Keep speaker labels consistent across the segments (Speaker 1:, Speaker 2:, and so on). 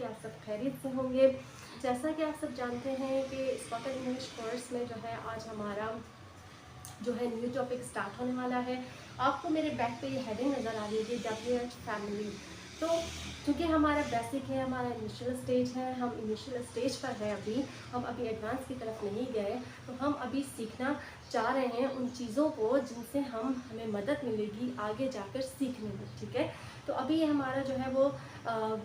Speaker 1: आप सब खैरियत से होंगे। जैसा कि आप सब जानते हैं कि स्पोकन इंग्लिश कोर्स में जो है आज हमारा जो है न्यू टॉपिक स्टार्ट होने वाला है। आपको मेरे बैक पे ये हेडिंग नज़र आ रही है WH फैमिली। तो क्योंकि हमारा बेसिक है, हमारा इनिशियल स्टेज है, हम इनिशियल स्टेज पर हैं अभी, हम अभी एडवांस की तरफ नहीं गए, तो हम अभी सीखना चाह रहे हैं उन चीज़ों को जिनसे हमें मदद मिलेगी आगे जाकर सीखने में। ठीक है, तो अभी हमारा जो है वो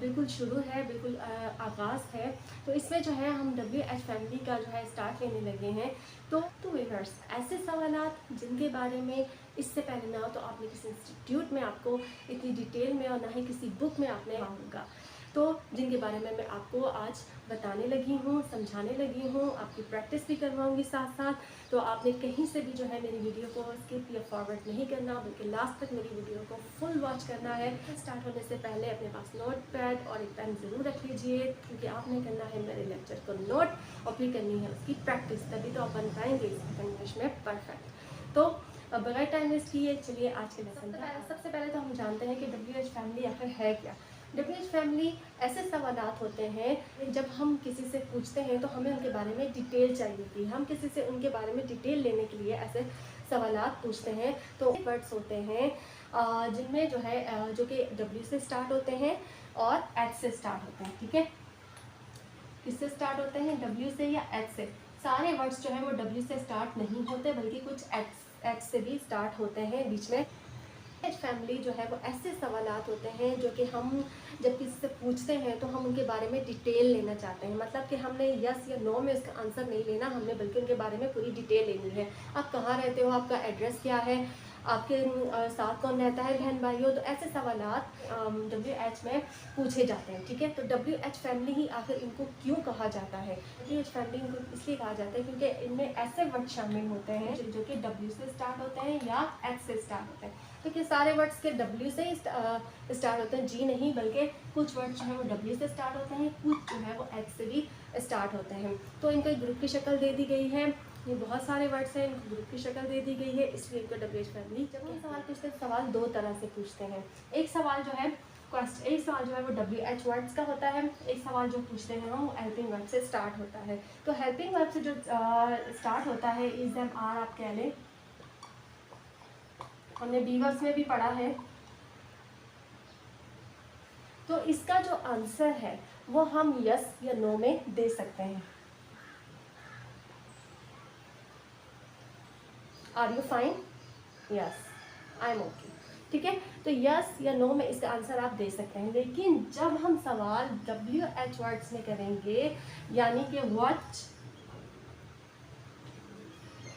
Speaker 1: बिल्कुल शुरू है, बिल्कुल आगाज़ है। तो इसमें जो है हम WH फैमिली का जो है स्टार्ट लेने लगे हैं। तो व्यूअर्स, ऐसे सवालात जिनके बारे में इससे पहले ना तो आपने किसी इंस्टीट्यूट में आपको इतनी डिटेल में और ना ही किसी बुक में आपने होगा, तो जिनके बारे में मैं आपको आज बताने लगी हूँ, समझाने लगी हूँ, आपकी प्रैक्टिस भी करवाऊँगी साथ साथ। तो आपने कहीं से भी जो है मेरी वीडियो को स्किप या फॉरवर्ड नहीं करना, बल्कि लास्ट तक मेरी वीडियो को फुल वॉच करना है। स्टार्ट होने से पहले अपने पास नोट पैड और एक पेन ज़रूर रख लीजिए, क्योंकि आपने करना है मेरे लेक्चर को नोट और फिर करनी है उसकी प्रैक्टिस, तभी तो आप बन पाएंगे स्पोकन इंग्लिश में परफेक्ट। तो बगैर टाइम वेस्ट किए चलिए आज के लेसन पर। सबसे पहले तो हम जानते हैं कि WH फैमिली आखिर है क्या। WH फैमिली ऐसे सवालात होते हैं जब हम किसी से पूछते हैं तो हमें उनके बारे में डिटेल चाहिए होती है। हम किसी से उनके बारे में डिटेल लेने के लिए ऐसे सवालात पूछते हैं। तो वर्ड्स होते हैं जिनमें जो है जो कि W से स्टार्ट होते हैं और H से स्टार्ट होते हैं। ठीक है, किससे स्टार्ट होते हैं? W से या H से। सारे वर्ड्स जो है वो W से स्टार्ट नहीं होते, बल्कि कुछ H से भी स्टार्ट होते हैं बीच में। फैमिली जो है वो ऐसे सवालात होते हैं जो कि हम जब किसी से पूछते हैं तो हम उनके बारे में डिटेल लेना चाहते हैं। मतलब कि हमने यस या नो में उसका आंसर नहीं लेना, हमने बल्कि उनके बारे में पूरी डिटेल लेनी है। आप कहाँ रहते हो, आपका एड्रेस क्या है, आपके साथ कौन रहता है, बहन भाइयों। तो ऐसे सवालात WH में पूछे जाते हैं। ठीक है, तो WH फैमिली ही आखिर इनको क्यों कहा जाता है? WH फैमिली इनको इसलिए कहा जाता है क्योंकि इनमें ऐसे वर्ड शामिल होते हैं जो कि W से स्टार्ट होते हैं या H से स्टार्ट होते हैं। क्योंकि सारे वर्ड्स के W से ही स्टार्ट होते हैं, जी नहीं, बल्कि कुछ वर्ड्स जो है वो W से स्टार्ट होते हैं, कुछ जो है वो H से भी स्टार्ट होते हैं। तो इनको एक ग्रुप की शक्ल दे दी गई है। ये बहुत सारे वर्ड्स हैं, इनको ग्रुप की शक्ल दे दी गई है, इसलिए इनको WH फैमिली। जब हम सवाल पूछते हैं, सवाल दो तरह से पूछते हैं। एक सवाल जो है वो WH वर्ड्स का होता है, एक सवाल जो पूछते हैं हम हेल्पिंग वर्ब से स्टार्ट होता है। तो हेल्पिंग वर्ब से जो स्टार्ट होता है इज एम आर आप कह लें, हमने बी वर्ब्स में भी पढ़ा है। तो इसका जो आंसर है वो हम यस या नो में दे सकते हैं। Are you fine? Yes, I am okay. ठीक है, तो यस या नो में इसका आंसर आप दे सकते हैं। लेकिन जब हम सवाल WH वर्ड्स में करेंगे, यानी कि व्हाट,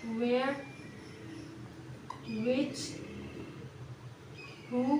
Speaker 1: वेयर, विच, हु,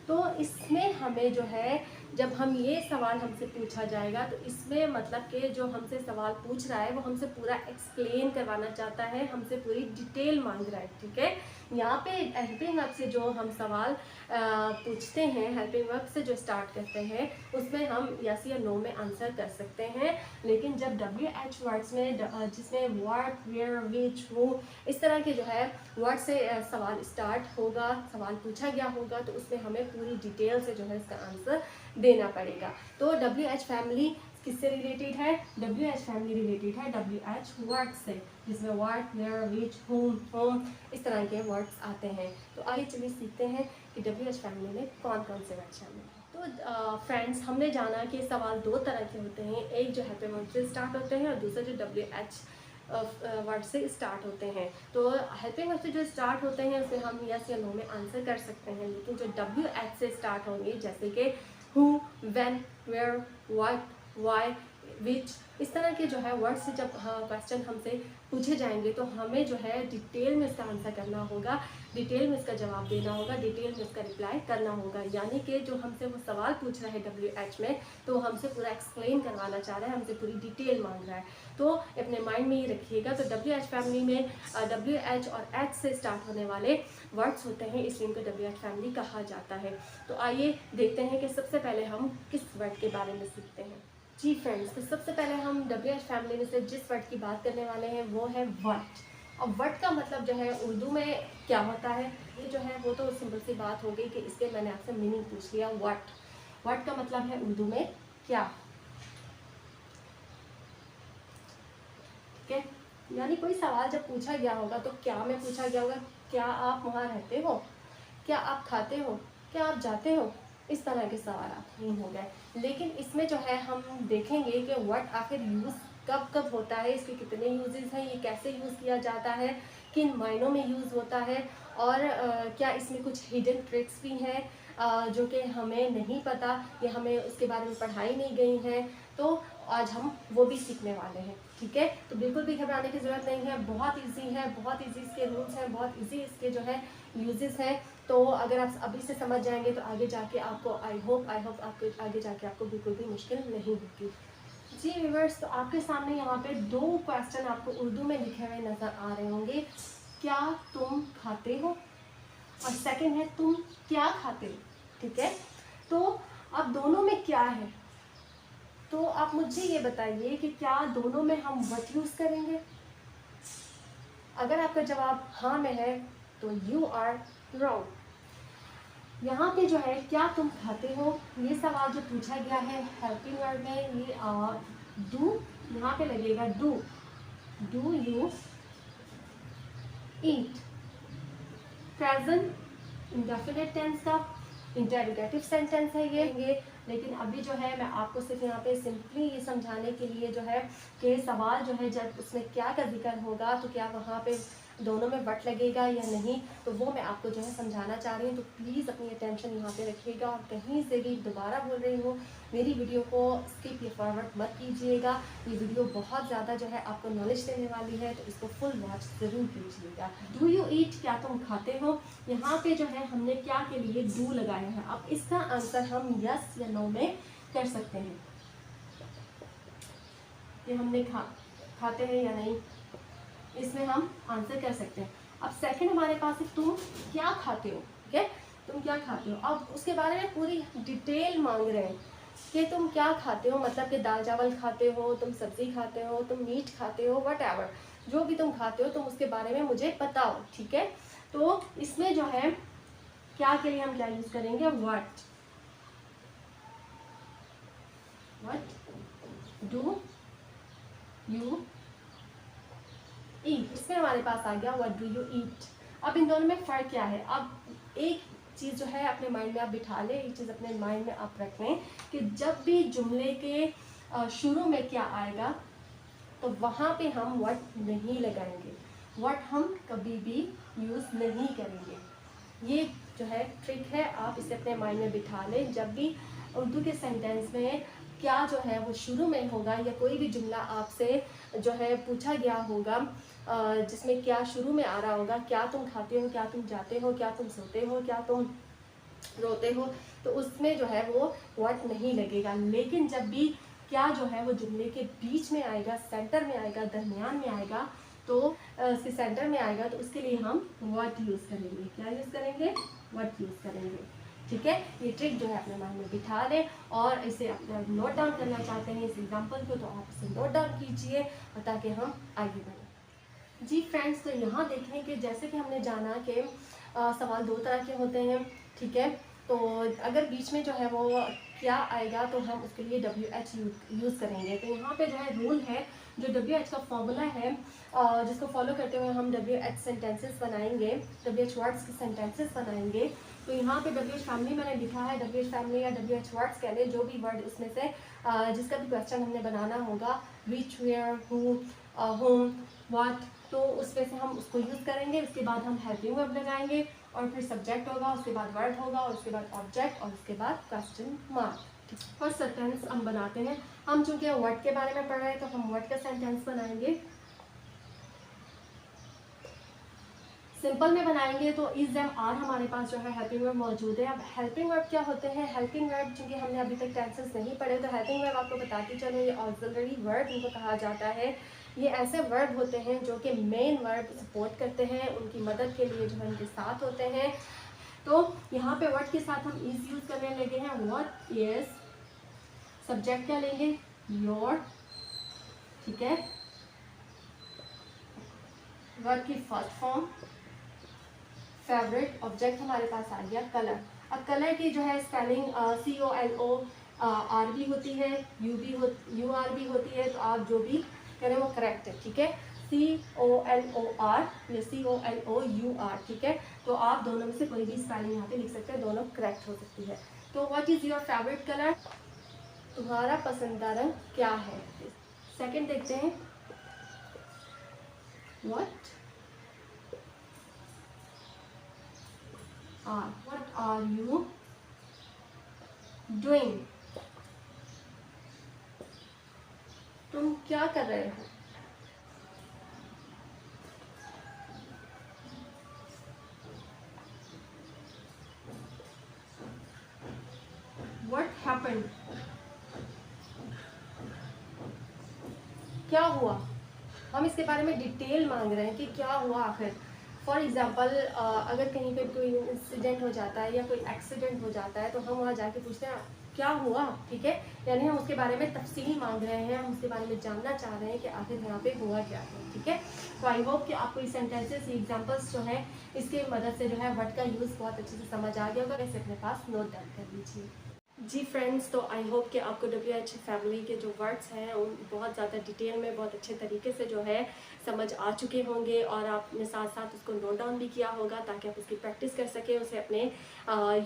Speaker 1: तो इसमें हमें जो है जब हम ये सवाल हमसे पूछा जाएगा तो इसमें मतलब कि जो हमसे सवाल पूछ रहा है वो हमसे पूरा एक्सप्लेन करवाना चाहता है, हमसे पूरी डिटेल मांग रहा है। ठीक है, यहाँ पे हेल्पिंग वर्ब से जो हम सवाल पूछते हैं, हेल्पिंग वर्ब से जो स्टार्ट करते हैं, उसमें हम यस या नो में आंसर कर सकते हैं। लेकिन जब WH वर्ड्स में जिसमें व्हाट, वेयर, विच, हु, इस तरह के जो है वर्ड से सवाल स्टार्ट होगा, सवाल पूछा गया होगा, तो उसमें हमें पूरी डिटेल से जो है इसका आंसर देना पड़ेगा। तो WH फैमिली किससे रिलेटेड है? WH फैमिली रिलेटेड है WH वर्ड से, जिसमें व्हाट, वेयर, विच, होम, इस तरह के वर्ड्स आते हैं। तो आइए चलिए सीखते हैं कि WH फैमिली में कौन कौन से वर्ड शामिल हैं। तो फ्रेंड्स, हमने जाना कि सवाल दो तरह के होते हैं, एक जो हेल्पिंग वर्ब से स्टार्ट होते हैं और दूसरा जो WH वर्ड से स्टार्ट होते हैं। तो हेल्पिंग वर्ब से जो स्टार्ट होते हैं उसे हम यस या नो में आंसर कर सकते हैं। लेकिन जो WH से स्टार्ट होंगे, जैसे कि who, when, where, what, why, which, इस तरह के जो है वर्ड से जब क्वेश्चन हमसे पूछे जाएंगे तो हमें जो है डिटेल में इसका आंसर करना होगा, डिटेल में इसका जवाब देना होगा, डिटेल में इसका रिप्लाई करना होगा। यानी कि जो हमसे वो सवाल पूछ रहा है WH में, तो वो हमसे पूरा एक्सप्लेन करवाना चाह रहा है, हमसे पूरी डिटेल मांग रहा है। तो अपने माइंड में ही रखिएगा। तो WH फैमिली में WH और H से स्टार्ट होने वाले वर्ड्स होते हैं, इसलिए इनको WH फैमिली कहा जाता है। तो आइए देखते हैं कि सबसे पहले हम किस वर्ड के बारे में सीखते हैं। जी फ्रेंड्स, तो सबसे पहले हम WH फैमिली में से जिस वर्ड की बात करने वाले हैं वो है व्हाट। और व्हाट का मतलब जो है उर्दू में क्या होता है, ये जो है वो तो सिंपल सी बात हो गई कि इसके मैंने आपसे मीनिंग पूछ लिया। व्हाट का मतलब है उर्दू में क्या, ठीक है। यानी कोई सवाल जब पूछा गया होगा तो क्या में पूछा गया होगा, क्या आप वहाँ रहते हो, क्या आप खाते हो, क्या आप जाते हो, इस तरह के सवाल नहीं हो गए। लेकिन इसमें जो है हम देखेंगे कि व्हाट आखिर यूज़ कब कब होता है, इसके कितने यूजेस हैं, ये कैसे यूज़ किया जाता है, किन मायनों में यूज़ होता है, और क्या इसमें कुछ हिडन ट्रिक्स भी हैं जो कि हमें नहीं पता या हमें उसके बारे में पढ़ाई नहीं गई है। तो आज हम वो भी सीखने वाले हैं, ठीक है। तो बिल्कुल भी घबराने की ज़रूरत नहीं है, बहुत इजी है, बहुत इजी इसके रूल्स हैं, बहुत इजी इसके जो है यूजेस हैं। तो अगर आप अभी से समझ जाएंगे तो आगे जाके आपको आई होप आपको आगे जाके आपको बिल्कुल भी मुश्किल नहीं होगी। जी व्यूअर्स, तो आपके सामने यहाँ पे 2 क्वेश्चन आपको उर्दू में लिखे हुए नज़र आ रहे होंगे। क्या तुम खाते हो, और सेकंड है तुम क्या खाते हो, ठीक है। तो अब दोनों में क्या है, तो आप मुझे ये बताइए कि क्या दोनों में हम व्हाट यूज़ करेंगे। अगर आपका जवाब हाँ में है तो यू आर रॉन्ग। यहाँ पे जो है क्या तुम खाते हो, ये सवाल जो पूछा गया है हेल्पिंग वर्ब में, ये डू, यहाँ पे लगेगा do you eat. Present indefinite tense का इंटेरोगेटिव सेंटेंस है ये। लेकिन अभी जो है मैं आपको सिर्फ यहाँ पे सिंपली ये समझाने के लिए जो है कि सवाल जो है जब उसमें क्या का जिक्र होगा तो क्या वहाँ पे दोनों में बट लगेगा या नहीं, तो वो मैं आपको जो है समझाना चाह रही हूँ। तो प्लीज़ अपनी अटेंशन यहाँ पे रखिएगा, और कहीं से भी दोबारा बोल रही हूँ मेरी वीडियो को स्किप या फॉरवर्ड मत कीजिएगा। ये वीडियो बहुत ज़्यादा जो है आपको नॉलेज देने वाली है, तो इसको फुल वॉच ज़रूर कीजिएगा। डू यू ईट, क्या तुम खाते हो, यहाँ पे जो है हमने क्या के लिए डू लगाया है। अब इसका आंसर हम यस या नो में कर सकते हैं कि हमने खाते हैं या नहीं, इसमें हम आंसर कर सकते हैं। अब सेकंड हमारे पास है तुम क्या खाते हो, ठीक है। तुम क्या खाते हो, अब उसके बारे में पूरी डिटेल मांग रहे हैं कि तुम क्या खाते हो, मतलब कि दाल चावल खाते हो, तुम सब्जी खाते हो, तुम मीट खाते हो, व्हाटएवर जो भी तुम खाते हो तुम उसके बारे में मुझे बताओ, ठीक है। तो इसमें जो है क्या के लिए हम क्या यूज करेंगे, व्हाट डू यू ईट। इसमें हमारे पास आ गया व्हाट डू यू ईट। अब इन दोनों में फ़र्क क्या है, अब एक चीज़ जो है अपने माइंड में आप बिठा लें, एक चीज़ अपने माइंड में आप रख लें कि जब भी जुमले के शुरू में क्या आएगा तो वहाँ पे हम व्हाट नहीं लगाएंगे, व्हाट हम कभी भी यूज़ नहीं करेंगे। ये जो है ट्रिक है, आप इसे अपने माइंड में बिठा लें। जब भी उर्दू के सेंटेंस में क्या जो है वो शुरू में होगा, या कोई भी जुमला आपसे जो है पूछा गया होगा जिसमें क्या शुरू में आ रहा होगा, क्या तुम खाते हो, क्या तुम जाते हो, क्या तुम सोते हो, क्या तुम रोते हो, तो उसमें जो है वो व्हाट नहीं लगेगा। लेकिन जब भी क्या जो है वो जुमले के बीच में आएगा, सेंटर में आएगा, दरमियान में आएगा, तो उसके सेंटर में आएगा, तो उसके लिए हम व्हाट यूज़ करेंगे। क्या यूज़ करेंगे, व्हाट यूज़ करेंगे, ठीक है। ये ट्रिक जो है अपने माइंड में बिठा लें, और इसे अपने नोट डाउन करना चाहते हैं इस एग्जाम्पल को, तो आप इसे नोट डाउन कीजिए ताकि हम आगे बढ़ें। जी फ्रेंड्स, तो यहाँ देखें कि जैसे कि हमने जाना कि सवाल 2 तरह के होते हैं, ठीक है। तो अगर बीच में जो है वो क्या आएगा तो हम उसके लिए WH यूज़ करेंगे। तो यहाँ पे जो है रूल है, जो WH का फॉर्मूला है जिसको फॉलो करते हुए हम WH सेंटेंसेस बनाएंगे, WH वर्ड्स के सेंटेंसेस बनाएंगे। तो यहाँ पे WH फैमिली मैंने लिखा है, WH फैमिली या WH वर्ड्स कह लें, जो भी वर्ड उसमें से जिसका भी क्वेश्चन हमने बनाना होगा, विच, वेयर, हु, होम, व्हाट, तो उसमें से हम उसको यूज़ करेंगे। उसके बाद हम हेल्पिंग वर्ब लगाएंगे, और फिर सब्जेक्ट होगा, उसके बाद वर्ड होगा, और उसके बाद ऑब्जेक्ट, और उसके बाद क्वेश्चन मार्क। और सेंटेंस हम बनाते हैं। हम चूंकि वर्ड के बारे में पढ़ रहे हैं तो हम वर्ड का सेंटेंस बनाएंगे। सिंपल में बनाएंगे तो इज एम आर हमारे पास जो है हेल्पिंग वर्ब मौजूद है। अब हेल्पिंग वर्ब क्या होते हैं, हेल्पिंग वर्ब चूंकि हमने अभी तक टेंसेस नहीं पढ़े, तो हेल्पिंग वर्ब आपको बताती चलो, ये ऑक्सिलरी वर्ब इनको कहा जाता है। ये ऐसे वर्ब होते हैं जो कि मेन वर्ब सपोर्ट करते हैं, उनकी मदद के लिए जो है उनके साथ होते हैं। तो यहाँ पे वर्ड के साथ हम इज यूज करने लगे हैं। व्हाट इज, सब्जेक्ट क्या लेंगे, योर, ठीक है। वर्ब की फर्स्ट फॉर्म फेवरेट, ऑब्जेक्ट हमारे पास आ गया कलर। अब कलर की जो है स्पेलिंग COLOR आर भी होती है, यू आर भी होती है, तो आप जो भी कह रहे हैं वो करेक्ट है, ठीक है। COLOR या COLOUR, ठीक है। तो आप दोनों में से कोई भी स्पेलिंग यहाँ पे लिख सकते हैं, दोनों करेक्ट हो सकती है। तो what is your favourite colour, तुम्हारा पसंदीदा रंग क्या है। सेकंड देखते हैं, व्हाट आर यू डूइंग, तुम क्या कर रहे हो। What happened, क्या हुआ। हम इसके बारे में डिटेल मांग रहे हैं कि क्या हुआ आखिर। फॉर एग्जाम्पल अगर कहीं पे कोई इंसिडेंट हो जाता है या कोई एक्सीडेंट हो जाता है तो हम वहाँ जाके पूछते हैं क्या हुआ, ठीक है। यानी हम उसके बारे में तफसील मांग रहे हैं, हम उसके बारे में जानना चाह रहे हैं कि आखिर यहाँ पे हुआ क्या है, ठीक है। तो आई होप कि आपको ये सेंटेंसेस, एग्जाम्पल्स जो है इसके मदद से जो है वर्ड का यूज़ बहुत अच्छे से समझ आ गया होगा। वैसे अपने पास नोट डाउन कर लीजिए। जी फ्रेंड्स, तो आई होप कि आपको WH फैमिली के जो वर्ड्स हैं उन बहुत ज़्यादा डिटेल में बहुत अच्छे तरीके से जो है समझ आ चुके होंगे और आपने साथ साथ उसको नोट डाउन भी किया होगा ताकि आप उसकी प्रैक्टिस कर सकें, उसे अपने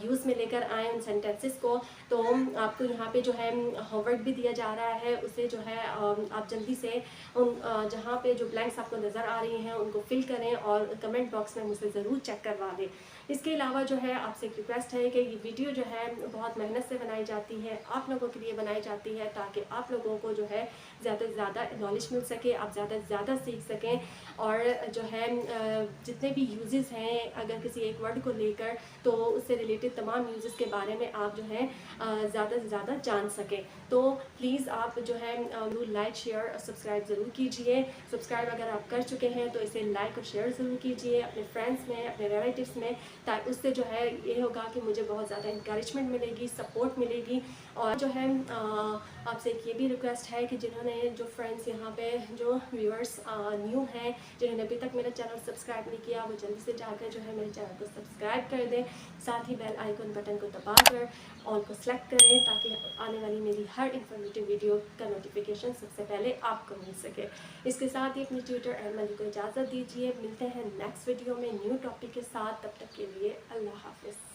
Speaker 1: यूज़ में लेकर आएँ उन सेंटेंसेस को। तो आपको यहाँ पे जो है होमवर्क भी दिया जा रहा है, उसे जो है आप जल्दी से उन जहाँ पे जो ब्लैंक्स आपको नज़र आ रही हैं उनको फिल करें और कमेंट बॉक्स में मुझसे ज़रूर चेक करवा दें। इसके अलावा जो है आपसे एक रिक्वेस्ट है कि ये वीडियो जो है बहुत मेहनत से बनाई जाती है, आप लोगों के लिए बनाई जाती है ताकि आप लोगों को जो है ज़्यादा से ज़्यादा नॉलेज मिल सके, आप ज़्यादा से ज़्यादा सीख सकें और जो है जितने भी यूजेस हैं अगर किसी एक वर्ड को लेकर तो उससे रिलेटेड तमाम यूजेस के बारे में आप जो है ज़्यादा से ज़्यादा जान सकें। तो प्लीज़ आप जो है लाइक शेयर और सब्सक्राइब ज़रूर कीजिए। सब्सक्राइब अगर आप कर चुके हैं तो इसे लाइक और शेयर ज़रूर कीजिए अपने फ्रेंड्स में, अपने रिलेटिव्स में, ताकि उससे जो है ये होगा कि मुझे बहुत ज़्यादा इंकरेजमेंट मिलेगी, सपोर्ट मिलेगी। और जो है आपसे एक ये भी रिक्वेस्ट है कि जिन्होंने जो फ्रेंड्स यहाँ पे जो व्यूअर्स न्यू हैं जिन्होंने अभी तक मेरा चैनल सब्सक्राइब नहीं किया वो जल्दी से जाकर जो है मेरे चैनल को सब्सक्राइब कर दें, साथ ही बेल आइकन बटन को दबाकर ऑल को सेलेक्ट करें ताकि आने वाली मेरी हर इन्फॉर्मेटिव वीडियो का नोटिफिकेशन सबसे पहले आपको मिल सके। इसके साथ ही अपनी ट्विटर एडमनी को इजाज़त दीजिए। मिलते हैं नेक्स्ट वीडियो में न्यू टॉपिक के साथ, तब तक के लिए अल्लाह हाफिज़।